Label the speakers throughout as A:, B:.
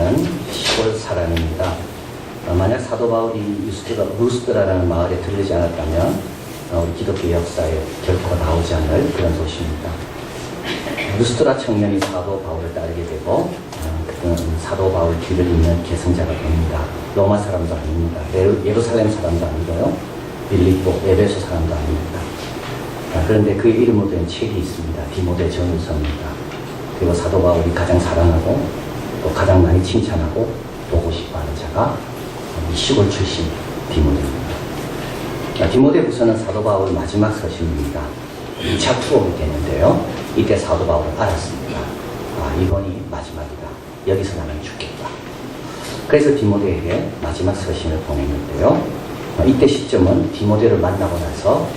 A: 디모데는 시골 사람입니다. 만약 사도 바울이 루스드라라는 마을에 들르지 않았다면 우리 기독교 역사에 결코 나오지 않을 그런 도시입니다. 루스드라 청년이 사도 바울을 따르게 되고 그는 사도 바울 뒤를 잇는 계승자가 됩니다. 로마 사람도 아닙니다. 예루살렘 사람도 아니고요. 빌립보, 에베소 사람도 아닙니다. 그런데 그의 이름으로 된 책이 있습니다. 디모데 전후서입니다. 그리고 사도 바울이 가장 사랑하고 또 가장 많이 칭찬하고 보고 싶어하는 자가 이 시골 출신 디모데입니다. 디모데후서는 사도 바울 마지막 서신입니다. 2차 투옥이 되는데요. 이때 사도 바울은 알았습니다. 이번이 마지막이다. 여기서 나는 죽겠다. 그래서 디모데에게 마지막 서신을 보냈는데요. 이때 시점은 디모데를 만나고 나서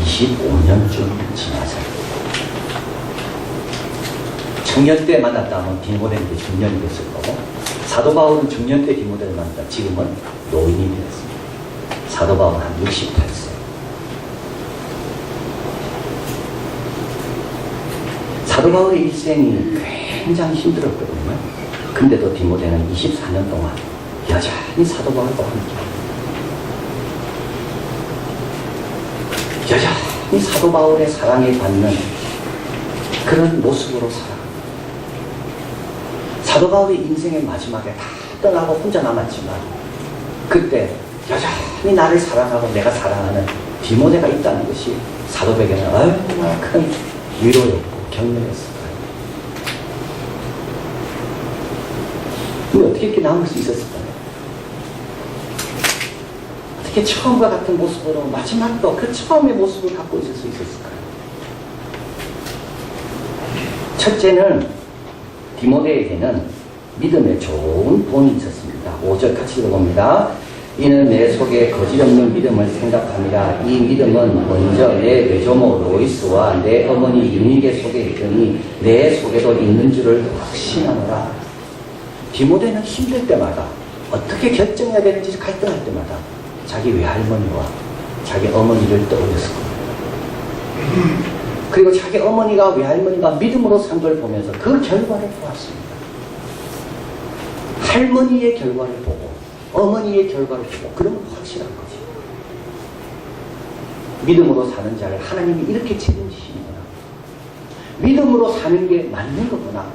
A: 25년쯤 지나서 청년 때 만났다면 디모데는 중년이 됐을 거고, 사도 바울은 중년 때 디모데를 만났다. 지금은 노인이 되었습니다. 사도 바울은 한 68세. 사도 바울의 일생이 굉장히 힘들었거든요. 근데도 디모데는 24년 동안 여전히 사도 바울과 함께 여전히 사도 바울의 사랑에 받는 그런 모습으로 살아갑니다. 사도 바울이 인생의 마지막에 다 떠나고 혼자 남았지만 그때 여전히 나를 사랑하고 내가 사랑하는 디모데가 있다는 것이 사도에게는 얼마나 큰 위로였고 격려였을까요? 어떻게 이렇게 남을 수 있었을까요? 어떻게 처음과 같은 모습으로 마지막도 그 처음의 모습을 갖고 있을 수 있었을까요? 첫째는 디모데에게는 믿음의 좋은 본이 있었습니다. 5절 같이 읽어봅니다. 이는 내 속에 거짓없는 믿음을 생각합니다. 이 믿음은 먼저 내 외조모 로이스와 내 어머니 유니게 속에 있더니 내 속에도 있는 줄을 확신하노라. 디모데는 힘들 때마다 어떻게 결정해야 되는지 갈등할 때마다 자기 외할머니와 자기 어머니를 떠올렸을 겁니다. 그리고 자기 어머니가 외할머니가 믿음으로 산 걸 보면서 그 결과를 보았습니다. 할머니의 결과를 보고 어머니의 결과를 보고 그러면 확실한 거지. 믿음으로 사는 자를 하나님이 이렇게 책임지시는구나. 믿음으로 사는 게 맞는 거구나.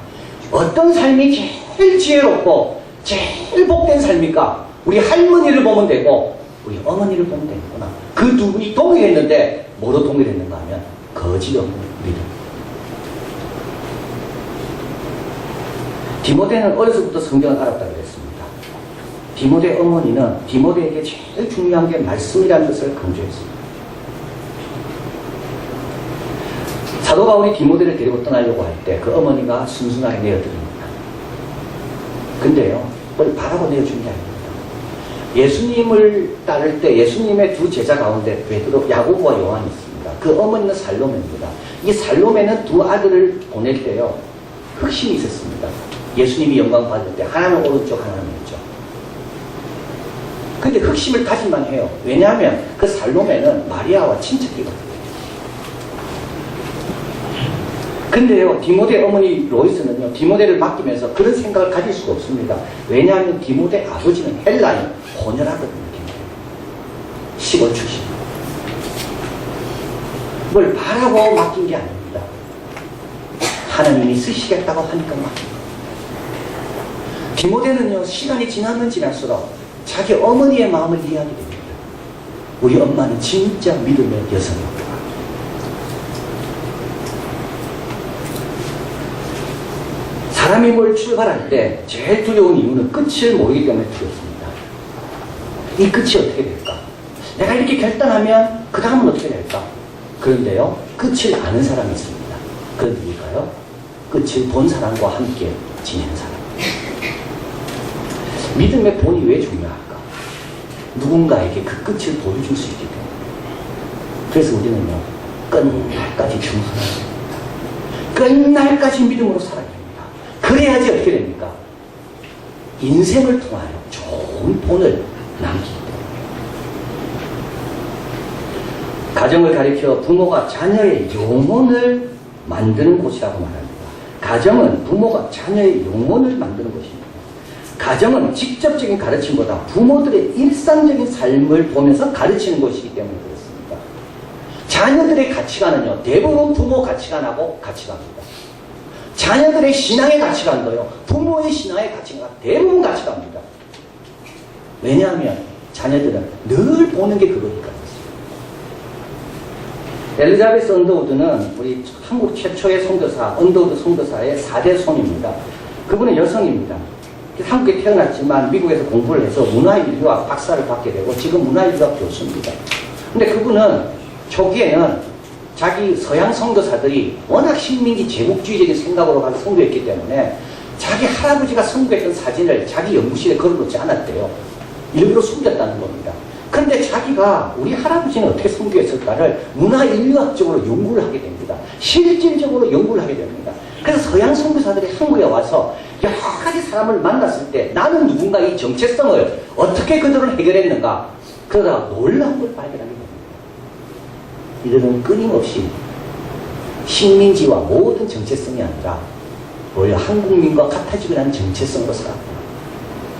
A: 어떤 삶이 제일 지혜롭고 제일 복된 삶일까? 우리 할머니를 보면 되고 우리 어머니를 보면 되는구나. 그 두 분이 동일했는데 뭐로 동일했는가 하면 거짓 없는 믿음. 디모데는 어려서부터 성경을 알았다고 했습니다. 디모데 어머니는 디모데에게 제일 중요한 게 말씀이라는 것을 강조했습니다. 사도 바울이 디모데를 데리고 떠나려고 할 때 그 어머니가 순순하게 내어드립니다. 근데요, 그걸 바라고 내어준 게 아닙니다. 예수님을 따를 때 예수님의 두 제자 가운데 베드로, 야고보와 요한이 있습니다. 그 어머니는 살로메입니다. 이 살로메는 두 아들을 보낼 때요, 흑심이 있었습니다. 예수님이 영광 받을 때 하나는 오른쪽 하나는 왼쪽. 근데 흑심을 가질만 해요. 왜냐하면 그 살로메는 마리아와 친척이거든요. 근데요, 디모데 어머니 로이스는요, 디모데를 맡기면서 그런 생각을 가질 수가 없습니다. 왜냐하면 디모데 아버지는 헬라인 혼혈하거든요. 시골 출신. 뭘 바라고 맡긴 게 아닙니다. 하나님이 쓰시겠다고 하니까 맡긴 겁니다. 디모데는요, 시간이 지나면 지날수록 자기 어머니의 마음을 이해하게 됩니다. 우리 엄마는 진짜 믿음의 여성이었구나. 사람이 뭘 출발할 때 제일 두려운 이유는 끝을 모르기 때문에 두렵습니다. 이 끝이 어떻게 될까? 내가 이렇게 결단하면 그 다음은 어떻게 될까? 그런데요, 끝을 아는 사람이 있습니다. 그건 누굴까요? 끝을 본 사람과 함께 지내는 사람. 믿음의 본이 왜 중요할까? 누군가에게 그 끝을 보여줄 수 있기 때문에. 그래서 우리는요, 끝날까지 충성해야 됩니다. 끝날까지 믿음으로 살아야 됩니다. 그래야지 어떻게 됩니까? 인생을 통하여 좋은 본을 남기기 때문에. 가정을 가리켜 부모가 자녀의 영혼을 만드는 곳이라고 말합니다. 가정은 부모가 자녀의 영혼을 만드는 곳입니다. 가정은 직접적인 가르침보다 부모들의 일상적인 삶을 보면서 가르치는 것이기 때문에 그렇습니다. 자녀들의 가치관은요, 대부분 부모 가치관하고 같이 갑니다. 자녀들의 신앙의 가치관도요, 부모의 신앙의 가치관 대부분 같이 갑니다. 왜냐하면 자녀들은 늘 보는 게 그거니까. 엘리자베스 언더우드는 우리 한국 최초의 선교사, 언더우드 선교사의 4대 손입니다. 그분은 여성입니다. 한국에 태어났지만 미국에서 공부를 해서 문화인류학 박사를 받게 되고 지금 문화인류학 교수입니다. 근데 그분은 초기에는 자기 서양 선교사들이 워낙 식민지 제국주의적인 생각으로 가서 선교했기 때문에 자기 할아버지가 선교했던 사진을 자기 연구실에 걸어놓지 않았대요. 일부러 숨겼다는 겁니다. 그런데 자기가 우리 할아버지는 어떻게 선교했을까를 문화인류학적으로 연구를 하게 됩니다. 실질적으로 연구를 하게 됩니다. 그래서 서양 선교사들이 한국에 와서 여러 가지 사람을 만났을 때 나는 누군가 이 정체성을 어떻게 그들은 해결했는가, 그러다가 놀라운 걸 발견하게 됩니다. 이들은 끊임없이 식민지와 모든 정체성이 아니라 오히려 한국민과 같아지고 나는 정체성으로 살았다.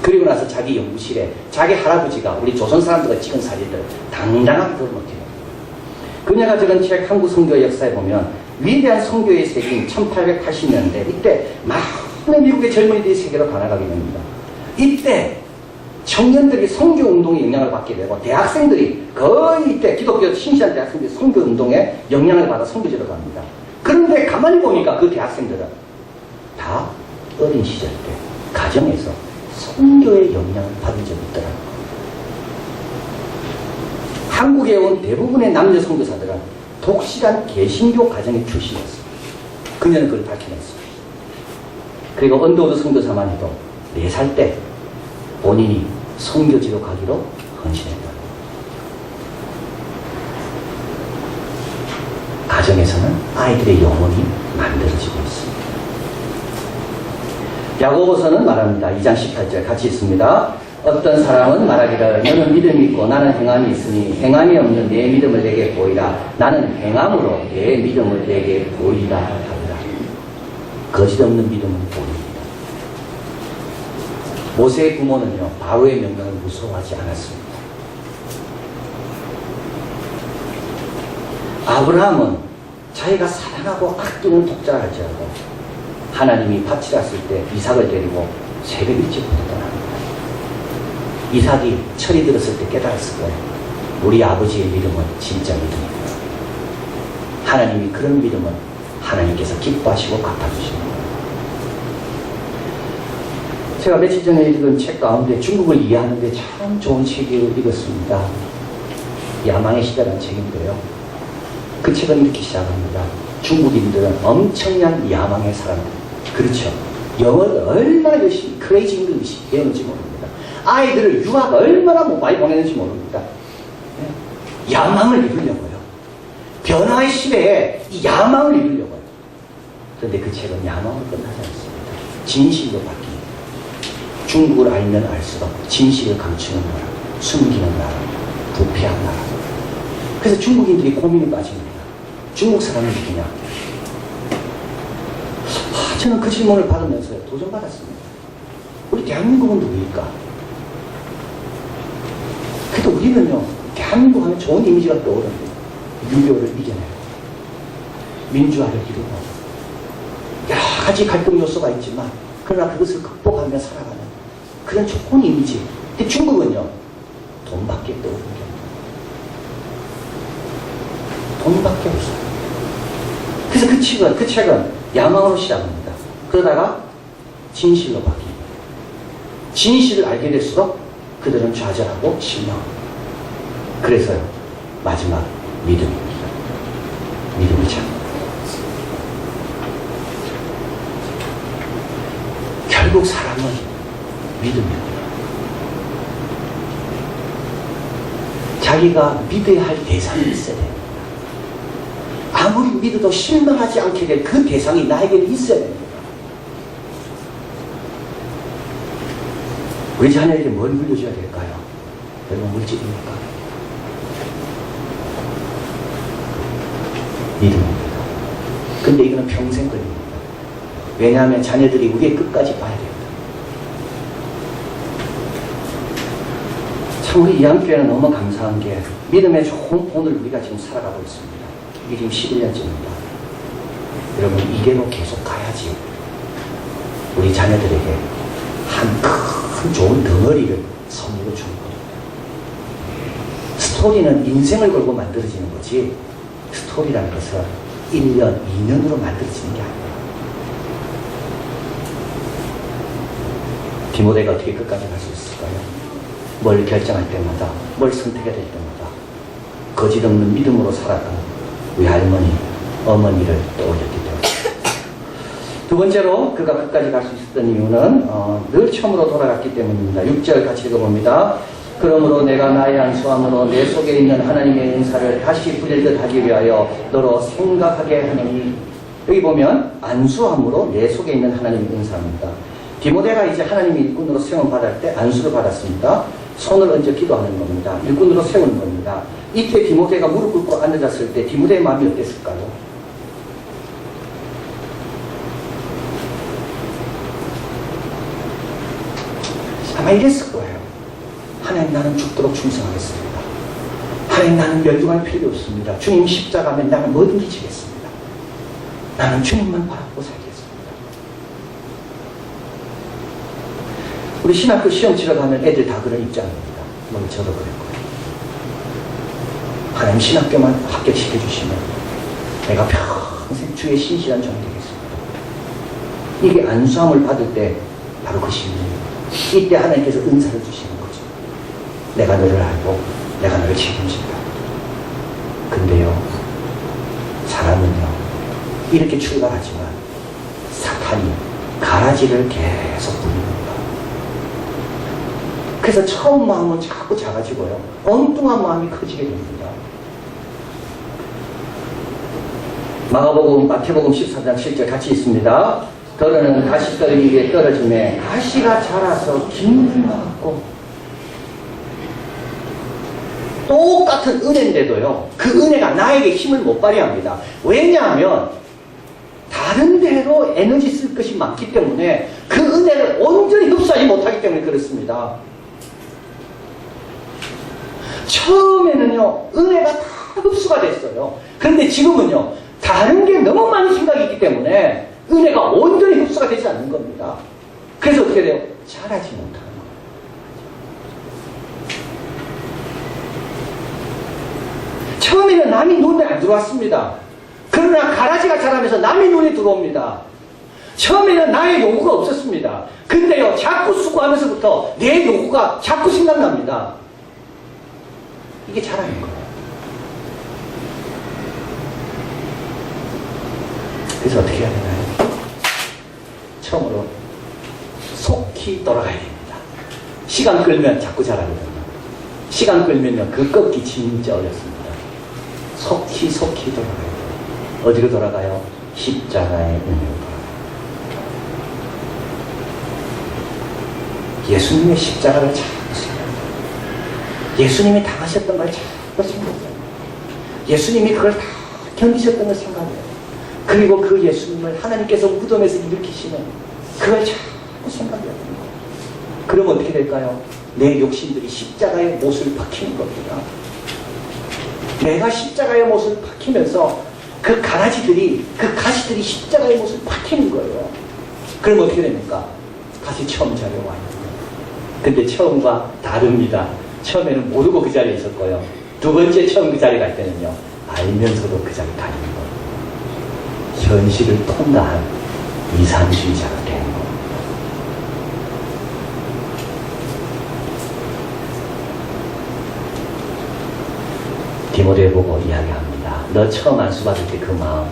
A: 그리고 나서 자기 연구실에 자기 할아버지가 우리 조선 사람들과 찍은 사진들 당당하게 걸어놓게 됩니다. 그녀가 적은 책 한국 선교 역사에 보면 위대한 선교의 세기인 1880년대, 이때 많은 미국의 젊은이들이 세계로 가나가게 됩니다. 이때 청년들이 선교운동에 영향을 받게 되고 대학생들이 거의 이때 기독교 신시한 대학생들이 선교운동에 영향을 받아 선교지로 갑니다. 그런데 가만히 보니까 그 대학생들은 다 어린 시절 때 가정에서 선교의 영향을 받은 적이 있더라고요. 한국에 온 대부분의 남녀 선교사들은 독실한 개신교 가정의 출신이었습니다. 그녀는 그걸 밝혀냈습니다. 그리고 언더우드 선교사만 해도 4살 때 본인이 선교지로 가기로 헌신했다. 가정에서는 아이들의 영혼이 만들어지고 있습니다. 야고보서는 말합니다. 2장 18절 같이 있습니다. 어떤 사람은 말하기를 너는 믿음이 있고 나는 행함이 있으니 행함이 없는 내 믿음을 내게 보이라. 나는 행함으로 내 믿음을 내게 보이라 하더라. 거짓 없는 믿음은 보입니다. 모세의 부모는요, 바로의 명령을 무서워하지 않았습니다. 아브라함은 자기가 사랑하고 아끼는 독자를 할지라도 하나님이 밭이랐을 때 이삭을 데리고 새벽 일찍부터 떠납니다. 이삭이 철이 들었을 때 깨달았을 거예요. 우리 아버지의 믿음은 진짜 믿음이구나. 하나님이 그런 믿음은 하나님께서 기뻐하시고 갚아주시는 거예요. 제가 며칠 전에 읽은 책 가운데 중국을 이해하는데 참 좋은 책을 읽었습니다. 야망의 시대라는 책인데요. 그 책은 이렇게 시작합니다. 중국인들은 엄청난 야망의 사람들. 그렇죠. 영어를 얼마나 열심히 크레이지 잉글리시 배우는지 모릅니다. 아이들을 유학 얼마나 많이 보내는지 모릅니다. 야망을 이루려고요. 변화의 시대에 이 야망을 이루려고요. 그런데 그 책은 야망으로 끝나지 않습니다. 진실로 바뀝니다. 중국을 알면 알수록 진실을 감추는 나라, 숨기는 나라, 부패한 나라. 그래서 중국인들이 고민에 빠집니다. 중국 사람은 누구냐? 저는 그 질문을 받으면서 도전받았습니다. 우리 대한민국은 누구일까? 그래도 우리는요, 대한민국 하면 좋은 이미지가 떠오릅니다. 유교를 이겨내고, 민주화를 이루고, 여러 가지 갈등 요소가 있지만, 그러나 그것을 극복하며 살아가는 그런 좋은 이미지. 근데 중국은요, 돈밖에 떠오르는 게 없어요. 돈밖에 없어요. 그래서 그 책은 야망으로 시작합니다. 그러다가 진실로 바뀝니다. 진실을 알게 될수록 그들은 좌절하고 실망합니다. 그래서요, 마지막 믿음입니다. 믿음을 찾는 결국 사람은 믿음입니다. 자기가 믿어야 할 대상이 있어야 됩니다. 아무리 믿어도 실망하지 않게 될 그 대상이 나에게는 있어야 됩니다. 우리 자녀에게 뭘 물려줘야 될까요? 여러분, 물질입니까? 믿음입니다. 근데 이거는 평생 걸립니다. 왜냐하면 자녀들이 우리의 끝까지 봐야 됩니다. 참 우리 이한교회는 너무 감사한 게 믿음의 좋은 본을 우리가 지금 살아가고 있습니다. 이게 지금 11년째입니다. 여러분 이대로 계속 가야지 우리 자녀들에게 한 큰 좋은 덩어리를 선물로 주는 겁니다. 스토리는 인생을 걸고 만들어지는 거지 스토리라는 것은 1년, 2년으로 만들어지는 게 아니에요. 디모데가 어떻게 끝까지 갈 수 있을까요? 뭘 결정할 때마다, 뭘 선택해야 될 때마다 거짓 없는 믿음으로 살았던 우리 할머니, 어머니를 떠올렸기 때문에. 두 번째로 그가 끝까지 갈 수 있었던 이유는 늘 처음으로 돌아갔기 때문입니다. 6절 같이 읽어봅니다. 그러므로 내가 나의 안수함으로 내 속에 있는 하나님의 은사를 다시 부릴듯 하기 위하여 너로 생각하게 하노니. 여기 보면 안수함으로 내 속에 있는 하나님의 은사입니다. 디모데가 이제 하나님의 일꾼으로 세움을 받을 때 안수를 받았습니다. 손을 얹어 기도하는 겁니다. 일꾼으로 세우는 겁니다. 이때 디모데가 무릎 꿇고 앉아졌을 때 디모데의 마음이 어땠을까요? 아마 이랬을 거예요. 하나님 나는 죽도록 충성하겠습니다. 하나님 나는 멸망할 필요 없습니다. 주님 십자가면 나는 뭐든지 지겠습니다. 나는 주님만 바라보고 살겠습니다. 우리 신학교 시험 치러 가면 애들 다 그런 입장입니다. 뭐 저도 그랬고요. 하나님 신학교만 합격시켜주시면 내가 평생 주의 신실한 종이 되겠습니다. 이게 안수함을 받을 때 바로 그 심리입니다. 이때 하나님께서 은사를 주시는 거죠. 내가 너를 알고 내가 너를 책임진다. 근데요 사람은요 이렇게 출발하지만 사탄이 가라지를 계속 부립니다. 그래서 처음 마음은 자꾸 작아지고요 엉뚱한 마음이 커지게 됩니다. 마가복음, 마태복음 14장 7절 같이 있습니다. 더러는 가시떨기 위에 떨어짐에 가시가 자라서 기름을 막고. 똑같은 은혜인데도요 그 은혜가 나에게 힘을 못 발휘합니다. 왜냐하면 다른 데로 에너지 쓸 것이 많기 때문에 그 은혜를 온전히 흡수하지 못하기 때문에 그렇습니다. 처음에는요 은혜가 다 흡수가 됐어요. 그런데 지금은요 다른 게 너무 많은 생각이 있기 때문에 은혜가 온전히 흡수가 되지 않는 겁니다. 그래서 어떻게 돼요? 자라지 못하는 거예요. 처음에는 남이 눈에 안 들어왔습니다. 그러나 가라지가 자라면서 남의 눈에 들어옵니다. 처음에는 나의 요구가 없었습니다. 근데요 자꾸 수고하면서부터 내 요구가 자꾸 생각납니다. 이게 자라는 거예요. 그래서 어떻게 해야 되나요? 처음으로 속히 돌아가야 됩니다. 시간 끌면 자꾸 자라거든요. 시간 끌면요 그 꺾기 진짜 어렵습니다. 속히 돌아가야 돼요. 어디로 돌아가요? 십자가의 은혜로 돌아가요. 예수님의 십자가를 자꾸 생각해요. 예수님이 당하셨던 걸 자꾸 생각해요. 예수님이 그걸 다 견디셨던 걸 생각해요. 그리고 그 예수님을 하나님께서 무덤에서 일으키시는 그걸 자꾸 생각해야 됩니다. 그러면 어떻게 될까요? 내 욕심들이 십자가의 못을 박히는 겁니다. 내가 십자가의 못을 박히면서 그 가라지들이, 그 가시들이 십자가의 못을 박히는 거예요. 그럼 어떻게 됩니까? 다시 처음 자리에 와요. 근데 처음과 다릅니다. 처음에는 모르고 그 자리에 있었고요. 두 번째 처음 그 자리에 갈 때는요 알면서도 그 자리에 가 있는 거예요. 현실을 통과한 이상주의자가 되는 겁니다. 디모데 보고 이야기합니다. 너 처음 안수받을 때 그 마음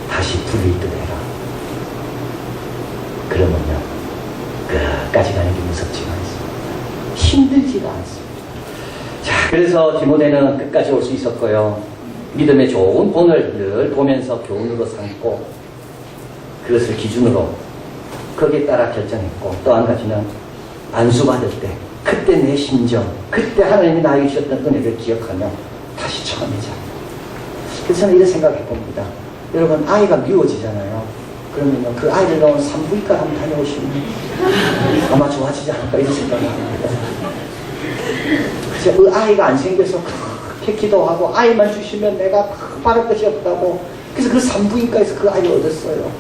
A: 다시 불릴 듯 해라. 그러면요 끝까지 가는 게 무섭지가 않습니다. 힘들지가 않습니다. 자, 그래서 디모데는 끝까지 올 수 있었고요. 믿음의 좋은 본을 늘 보면서 교훈으로 삼고 그것을 기준으로 거기에 따라 결정했고, 또 한 가지는 안수받을 때 그때 내 심정, 그때 하나님이 나에게 주셨던 은혜를 기억하며 다시 처음에 잡니다. 그래서 저는 이런 생각을 해봅니다. 여러분 아이가 미워지잖아요. 그러면 그 아이를 넣은 산부인과 한번 다녀오시면 아마 좋아지지 않을까 이런 생각을 합니다. 그래서 아이가 안 생겨서 그렇게 기도하고 아이만 주시면 내가 바랄 것이 없다고. 그래서 그 산부인과에서 그 아이를 얻었어요.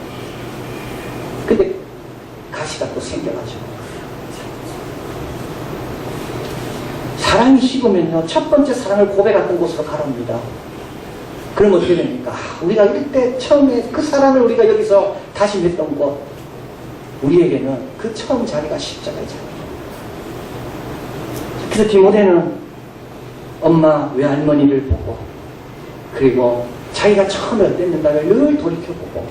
A: 근데 가시가 또 생겨가지고. 사랑이 식으면요, 첫 번째 사랑을 고백했던 곳으로 가랍니다. 그럼 어떻게 됩니까? 우리가 이때 처음에 그 사랑을 우리가 여기서 다짐했던 곳, 우리에게는 그 처음 자리가 십자가의 자리예요. 그래서 디모데는 엄마 외할머니를 보고, 그리고 자기가 처음에 어땠는가를 늘 돌이켜보고,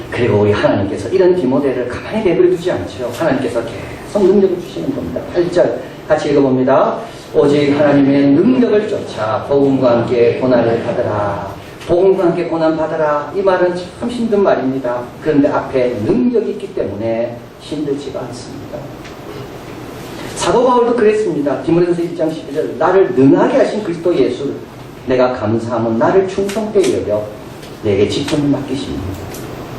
A: 그리고 우리 하나님께서 이런 디모데를 가만히 내버려두지 않죠. 하나님께서 계속 능력을 주시는 겁니다. 8절 같이 읽어봅니다. 오직 하나님의 능력을 쫓아 복음과 함께 고난을 받으라. 복음과 함께 고난 받으라. 이 말은 참 힘든 말입니다. 그런데 앞에 능력이 있기 때문에 힘들지가 않습니다. 사도 바울도 그랬습니다. 디모데전서 1장 12절 나를 능하게 하신 그리스도 예수를 내가 감사하면 나를 충성되게 여겨 내게 직분을 맡기십니다.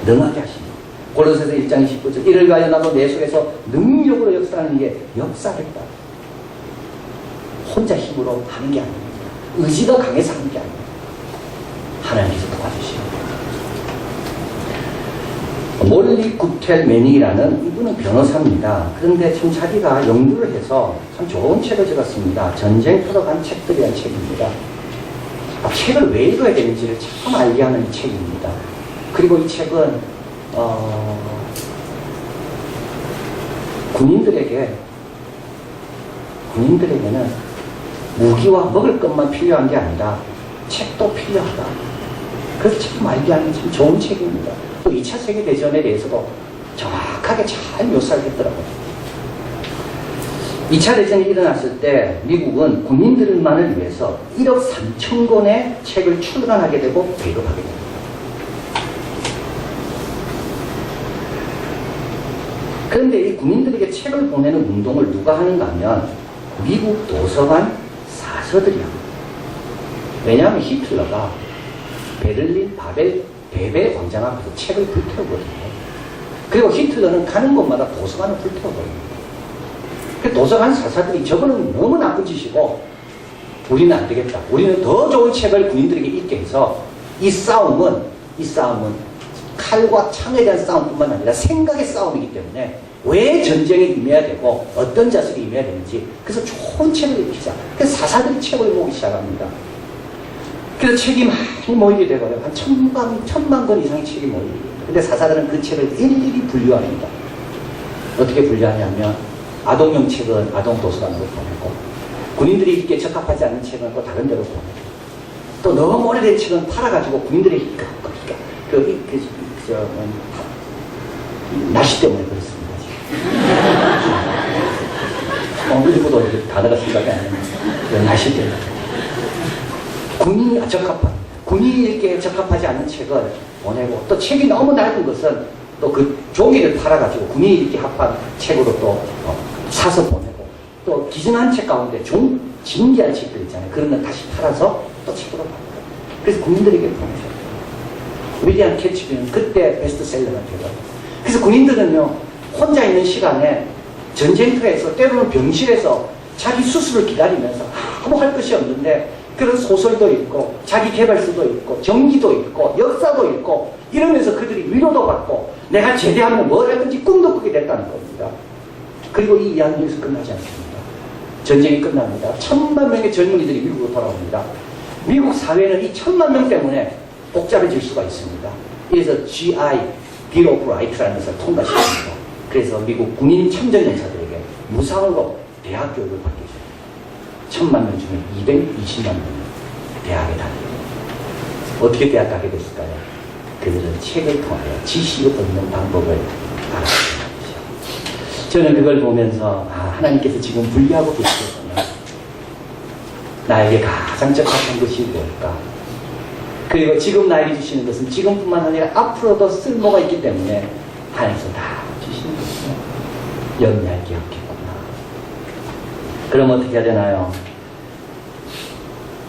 A: 능하게 하십니다. 골로새서 1장 19절 이를 위하여 나도 내 속에서 능력으로 역사하는 게 역사겠다. 혼자 힘으로 하는 게 아닙니다. 의지가 강해서 하는 게 아닙니다. 하나님께서 도와주십니다. 몰리 구텔 매닉이라는 이분은 변호사입니다. 그런데 참 자기가 연구를 해서 참 좋은 책을 적었습니다. 전쟁터로 간 책들이라는 책입니다. 책을 왜 읽어야 되는지를 참 알게 하는 책입니다. 그리고 이 책은 군인들에게는 무기와 먹을 것만 필요한 게 아니라 책도 필요하다. 그래서 참 알게 하는 참 좋은 책입니다. 또 2차 세계대전에 대해서도 정확하게 잘 묘사를 했더라고요. 2차 대전이 일어났을 때 미국은 군인들만을 위해서 1억 3천 권의 책을 출간하게 되고 배급하게 됩니다. 그런데 이 군인들에게 책을 보내는 운동을 누가 하는가 하면 미국 도서관 사서들이 합니다. 왜냐하면 히틀러가 베를린 베베 광장 앞에서 책을 불태우거든요. 그리고 히틀러는 가는 곳마다 도서관을 불태우거든요. 그 도서관 사사들이 저거는 너무 나쁜 짓이고 우리는 안 되겠다. 우리는 더 좋은 책을 군인들에게 읽게 해서 이 싸움은 칼과 창에 대한 싸움뿐만 아니라 생각의 싸움이기 때문에 왜 전쟁에 임해야 되고 어떤 자세로 임해야 되는지 그래서 좋은 책을 읽히자. 그래서 사사들이 책을 모으기 시작합니다. 그래서 책이 많이 모이게 되고요. 한 1,000만 권 이상의 책이 모입니다. 근데 사사들은 그 책을 일일이 분류합니다. 어떻게 분류하냐면 아동용 책은 아동 도서관으로 보내고 군인들이 읽기에 적합하지 않는 책은 또 다른 데로 보내고 또 너무 오래된 책은 팔아가지고 군인들이 날씨 때문에 그렇습니다. 일부도 단어가 생각이 안 나는 날씨 때문에 군인이 읽기에 적합하지 않은 책을 보내고 또 책이 너무 낡은 것은 또 그 종이를 팔아가지고 군인이 읽기 합한 책으로 또 사서 보내고 또 기증한 책 가운데 진기한 책들 있잖아요. 그런 건 다시 팔아서 또 책으로 바꿔요. 그래서 군인들에게 보내죠. 윌리엄 캐치비는 그때 베스트셀러가 되고요. 그래서 군인들은요, 혼자 있는 시간에 전쟁터에서 때로는 병실에서 자기 수술을 기다리면서 아무 할 것이 없는데 그런 소설도 읽고 자기 개발서도 읽고 전기도 읽고 역사도 읽고 이러면서 그들이 위로도 받고 내가 제대하면 뭘 할 건지 꿈도 꾸게 됐다는 겁니다. 그리고 이 이야기는 여기서 끝나지 않습니다. 전쟁이 끝납니다. 1,000만 명의 젊은이들이 미국으로 돌아옵니다. 미국 사회는 이 1,000만 명 때문에 복잡해질 수가 있습니다. 그래서 GI, Bill of Rights라는 것을 통과시킵니다. 그래서 미국 군인 참전용사들에게 무상으로 대학 교육을 받게 됩니다. 1,000만 명 중에 220만 명이 대학에 다닙니다. 어떻게 대학 가게 됐을까요? 그들은 책을 통하여 지식을 얻는 방법을 알았습니다. 저는 그걸 보면서 하나님께서 지금 분리하고 계시거든요. 나에게 가장 적합한 것이 뭘까? 그리고 지금 나에게 주시는 것은 지금뿐만 아니라 앞으로도 쓸모가 있기 때문에 하나님께서 다 주시는 것이요. 염려할 게 없겠구나. 그럼 어떻게 해야 되나요?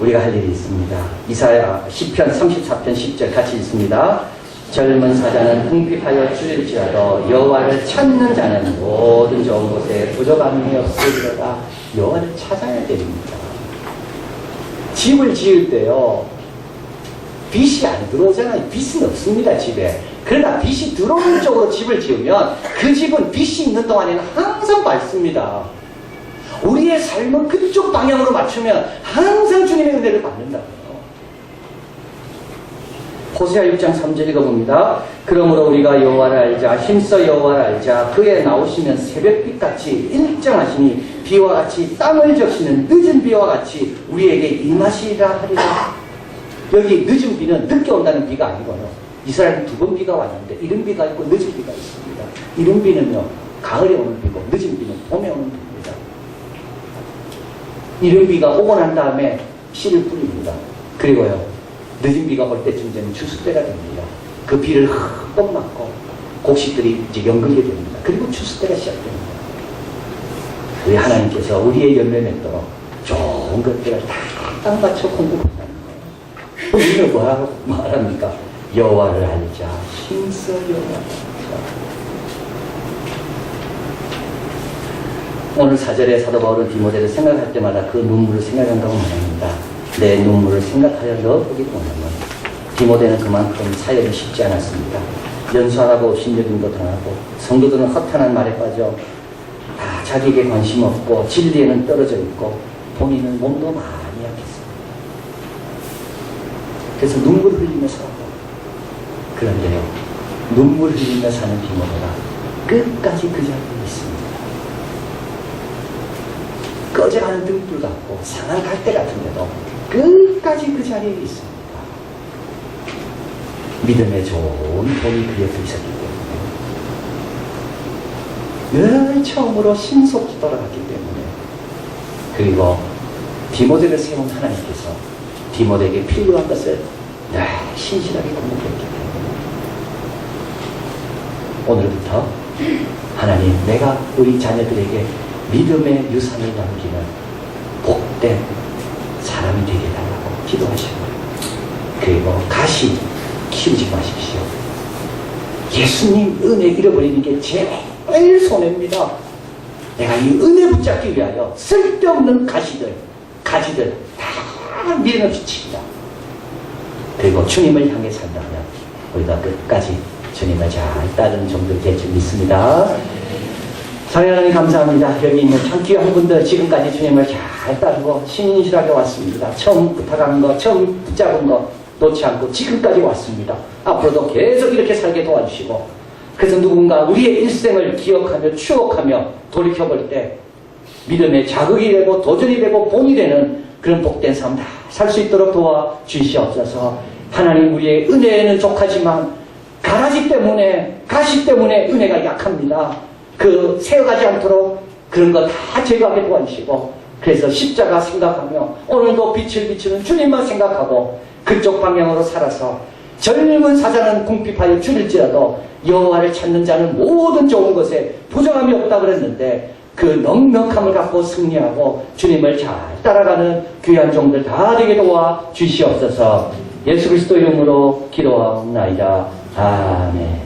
A: 우리가 할 일이 있습니다. 이사야 시편 34편 10절 같이 읽습니다. 젊은 사자는 궁핍하여 줄일지라도 여호와를 찾는 자는 모든 좋은 곳에 부족함이 없으리로다. 여호와를 찾아야 됩니다. 집을 지을 때요, 빛이 안 들어오잖아요. 빛은 없습니다, 집에. 그러나 빛이 들어오는 쪽으로 집을 지으면 그 집은 빛이 있는 동안에는 항상 밝습니다. 우리의 삶은 그쪽 방향으로 맞추면 항상 주님의 은혜를 받는다고요. 호세아 6장 3절 읽어봅니다. 그러므로 우리가 여호와를 알자, 힘써 여호와를 알자. 그의 나오시면 새벽빛같이 일정하시니 비와 같이 땅을 적시는 늦은 비와 같이 우리에게 임하시리라 하리라. 여기 늦은 비는 늦게 온다는 비가 아니고요, 이스라엘은 2번 비가 왔는데 이른 비가 있고 늦은 비가 있습니다. 이른 비는요, 가을에 오는 비고 늦은 비는 봄에 오는 비입니다. 이른 비가 오고 난 다음에 씨를 뿌립니다. 그리고요, 늦은 비가 올 때쯤 되면 추수 때가 됩니다. 그 비를 흠뻑 맞고 곡식들이 이제 연글게 됩니다. 그리고 추수 때가 시작됩니다. 우리 하나님께서 우리의 열매 맺도록 좋은 것들을 다 땅받쳐 공급한다는 거예요. 우리는 뭐라고 말합니까? 여호와를 알자, 힘써 여호와를 알자. 오늘 4절에 사도 바울은 디모데를 생각할 때마다 그 눈물을 생각한다고 말합니다. 내 눈물을 생각하여 넣어보기도 원하면 디모데는 그만큼 사역이 쉽지 않았습니다. 연수하라고 신뢰금도 당하고 성도들은 허탄한 말에 빠져 다 자기에게 관심 없고 진리에는 떨어져 있고 본인은 몸도 많이 약했습니다. 그래서 눈물 흘리며 살고, 그런데요, 눈물 흘리며 사는 디모데가 끝까지 그 자리에 있습니다. 꺼져가는 등불 같고 상한 갈대 같은데도 끝까지 그 자리에 있습니다. 믿음의 좋은 본이 그 옆에 있었기 때문에, 늘 처음으로 신속히 돌아갔기 때문에, 그리고 디모데를 세운 하나님께서 디모데에게 필요한 것을 신실하게 공급했기 때문에 오늘부터 하나님, 내가 우리 자녀들에게 믿음의 유산을 남기는 복된 사람이 되게 달라고 기도하시고, 그리고 가시 키우지 마십시오. 예수님 은혜 잃어버리는 게 제일 손해입니다. 내가 이 은혜 붙잡기 위하여 쓸데없는 가지들 다 밀어붙입니다. 그리고 주님을 향해 산다면 우리가 끝까지 주님을 잘 따르는 종들 될 줄 믿습니다. 사랑하는 하나님 감사합니다. 여기 있는 참 귀한 분들 지금까지 주님을 잘 따르고 신실하게 왔습니다. 처음 부탁한 거, 처음 붙잡은 거 놓지 않고 지금까지 왔습니다. 앞으로도 계속 이렇게 살게 도와주시고, 그래서 누군가 우리의 일생을 기억하며 추억하며 돌이켜볼 때 믿음의 자극이 되고 도전이 되고 본이 되는 그런 복된 삶 다 살 수 있도록 도와주시옵소서. 하나님, 우리의 은혜에는 족하지만 가시 때문에 은혜가 약합니다. 그 세어가지 않도록 그런 거 다 제거하게 도와주시고, 그래서 십자가 생각하며 오늘도 빛을 비추는 주님만 생각하고 그쪽 방향으로 살아서 젊은 사자는 궁핍하여 줄일지라도 여호와를 찾는 자는 모든 좋은 것에 부정함이 없다 그랬는데, 그 넉넉함을 갖고 승리하고 주님을 잘 따라가는 귀한 종들 다 되게 도와 주시옵소서. 예수 그리스도 이름으로 기도하옵나이다. 아멘.